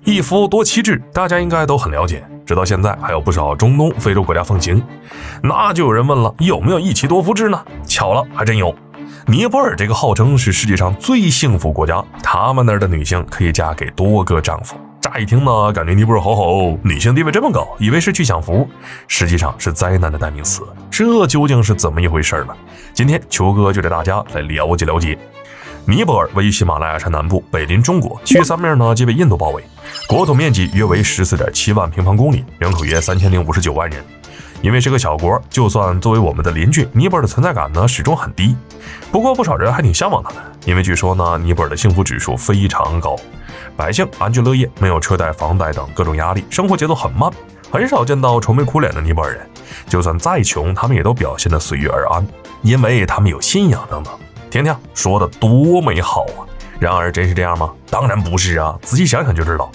一夫多妻制，大家应该都很了解，直到现在还有不少中东、非洲国家奉行。那就有人问了，有没有一妻多夫制呢？巧了，还真有。尼泊尔这个号称是世界上最幸福国家，他们那儿的女性可以嫁给多个丈夫。乍一听呢，感觉尼泊尔好好，女性地位这么高，以为是去享福，实际上是灾难的代名词。这究竟是怎么一回事呢？今天球哥就带大家来了解了解。尼泊尔位于喜马拉雅山南部，北邻中国，其余三面呢皆被印度包围，国土面积约为14.7万平方公里，人口约3059万人。因为是个小国，就算作为我们的邻居，尼泊尔的存在感呢始终很低。不过不少人还挺向往他们，因为据说呢，尼泊尔的幸福指数非常高，百姓安居乐业，没有车贷、房贷等各种压力，生活节奏很慢，很少见到愁眉苦脸的尼泊尔人。就算再穷，他们也都表现得随遇而安，因为他们有信仰等等。听听说的多美好啊！然而真是这样吗？当然不是啊！仔细想想就知道，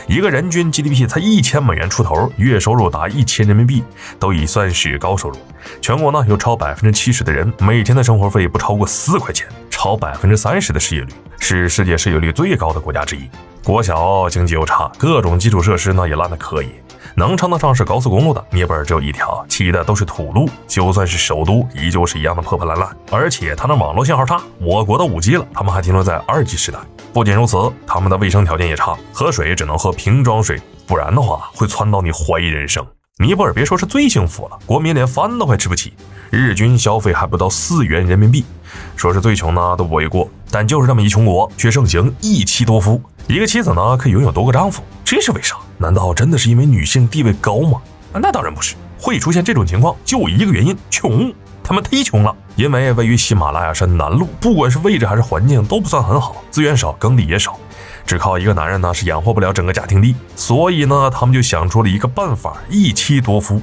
一个人均 GDP 才1000美元出头，月收入达1000人民币，都已算是高收入。全国呢有超70%的人每天的生活费不超过4块钱，超30%的失业率，是世界失业率最高的国家之一。国小，经济又差，各种基础设施呢也烂得可以。能称得上是高速公路的，尼泊尔只有一条，其余的都是土路，就算是首都，依旧是一样的破破烂烂。而且它的网络信号差，我国的5G了，他们还停留在2G时代。不仅如此，他们的卫生条件也差，喝水只能喝瓶装水，不然的话会窜到你怀疑人生。尼泊尔别说是最幸福了，国民连饭都快吃不起，日均消费还不到4元人民币。说是最穷呢都不为过，但就是这么一穷国，却盛行一妻多夫，一个妻子呢可以拥有多个丈夫，这是为啥？难道真的是因为女性地位高吗？那当然不是，会出现这种情况就一个原因，穷。他们忒穷了，因为位于喜马拉雅山南麓，不管是位置还是环境都不算很好，资源少，耕地也少，只靠一个男人呢是养活不了整个家庭的。所以呢，他们就想出了一个办法，一妻多夫。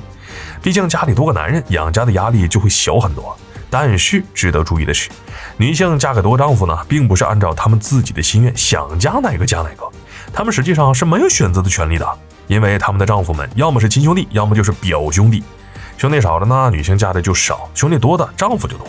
毕竟家里多个男人，养家的压力就会小很多。但是值得注意的是，女性嫁给多个丈夫呢，并不是按照他们自己的心愿，想嫁哪个嫁哪个，他们实际上是没有选择的权利的，因为他们的丈夫们要么是亲兄弟，要么就是表兄弟。兄弟少的呢，女性嫁的就少；兄弟多的，丈夫就多。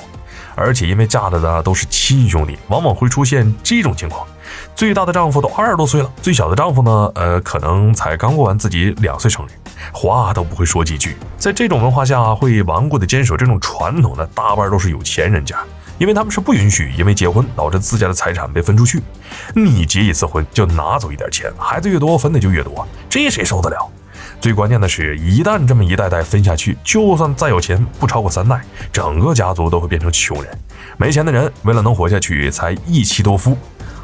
而且因为嫁的呢都是亲兄弟，往往会出现这种情况：最大的丈夫都20多岁了，最小的丈夫呢，可能才刚过完自己2岁生日，话都不会说几句。在这种文化下，会顽固的坚守这种传统的，大半都是有钱人家，因为他们是不允许因为结婚导致自家的财产被分出去。你结一次婚就拿走一点钱，孩子越多分的就越多，这谁受得了？最关键的是，一旦这么一代代分下去，就算再有钱，不超过3代，整个家族都会变成穷人。没钱的人为了能活下去才一妻多夫，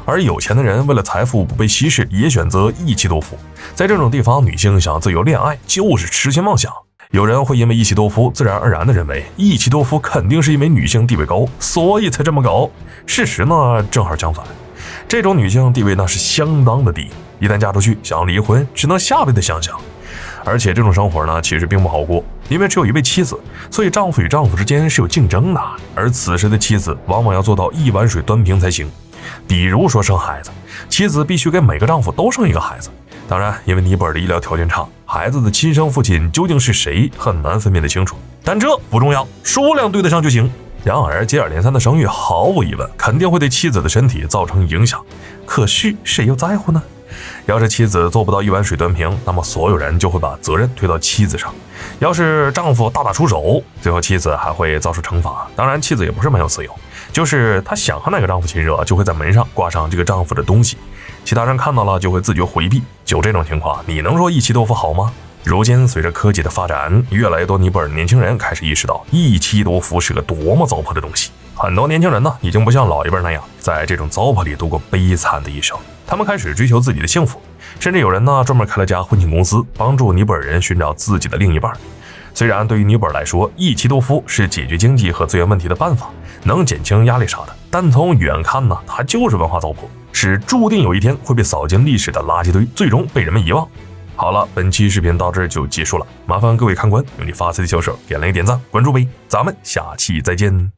而有钱的人为了财富不被稀释，也选择一妻多夫。在这种地方，女性想自由恋爱就是痴心妄想。有人会因为一妻多夫自然而然地认为一妻多夫肯定是因为女性地位高，所以才这么搞。事实呢正好相反，这种女性地位呢是相当的低，一旦嫁出去想离婚只能下辈子想想。而且这种生活呢其实并不好过，因为只有一位妻子，所以丈夫与丈夫之间是有竞争的，而此时的妻子往往要做到一碗水端平才行。比如说生孩子，妻子必须给每个丈夫都生一个孩子。当然，因为尼泊尔的医疗条件差，孩子的亲生父亲究竟是谁很难分辨得清楚，但这不重要，数量对得上就行。然而接二连三的生育毫无疑问肯定会对妻子的身体造成影响，可是谁又在乎呢？要是妻子做不到一碗水端平，那么所有人就会把责任推到妻子上。要是丈夫大打出手，最后妻子还会遭受惩罚。当然妻子也不是没有自由，就是她想和哪个丈夫亲热，就会在门上挂上这个丈夫的东西，其他人看到了就会自觉回避。就这种情况，你能说一妻多夫好吗？如今随着科技的发展，越来越多尼泊尔年轻人开始意识到一妻多夫是个多么糟粕的东西。很多年轻人呢，已经不像老一辈那样在这种糟粕里度过悲惨的一生，他们开始追求自己的幸福，甚至有人呢专门开了家婚庆公司，帮助尼泊尔人寻找自己的另一半。虽然对于尼泊尔来说，一妻多夫是解决经济和资源问题的办法，能减轻压力啥的，但从远看呢，它就是文化糟粕，是注定有一天会被扫进历史的垃圾堆，最终被人们遗忘。好了，本期视频到这儿就结束了，麻烦各位看官用你发财的小手点了一点赞关注呗，咱们下期再见。